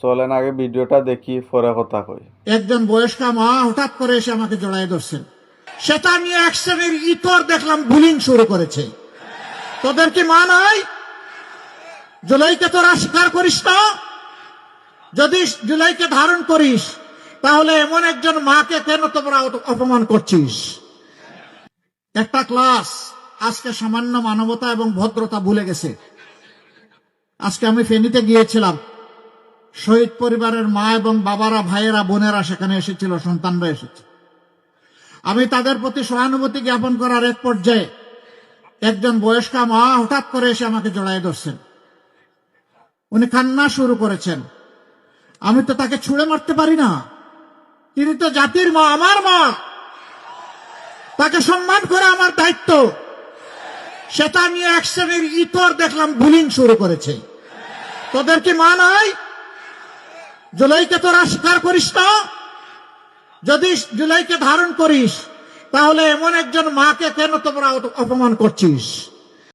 চলেন আগে ভিডিওটা দেখি পরে কথা কই। একজন বয়স্কা মা হঠাৎ করে এসে আমাকে জড়াই ধরছেন। সেটা নিয়ে এক শ্রেণীর ইতর দেখলাম বুলিং শুরু করেছে। তোদের কি মা নাই? জুলাইকে তোরা স্বীকার করিস না? যদি জুলাইকে ধারণ করিস তাহলে এমন একজন মাকে কেন তোমরা অপমান করছিস? একটা ক্লাস আজকে সামান্য মানবতা এবং ভদ্রতা ভুলে গেছে। আজকে আমি ফেনীতে গিয়েছিলাম। শহীদ পরিবারের মা এবং বাবারা, ভাইয়েরা, বোনেরা সেখানে এসেছিল, সন্তানরা এসেছে। আমি তাদের প্রতি সহানুভূতি জ্ঞাপন করার এক পর্যায়ে একজন বয়স্কা মা হঠাৎ করে এসে আমাকে জড়াই ধরছেন। উনি কান্না শুরু করেছেন। আমি তো তাকে ছুঁড়ে মারতে পারি না। তিনি তো জাতির মা, আমার মা। তাকে সম্মান করা আমার দায়িত্ব। সেটা নিয়ে এক শ্রেণীর ইতর দেখলাম বুলিং শুরু করেছে। তোদের কি মা নাই? জুলাইকে তোরা স্বীকার করিস না? যদি জুলাইকে ধারণ করিস তাহলে এমন একজন মাকে কেন তোমরা অপমান করছিস?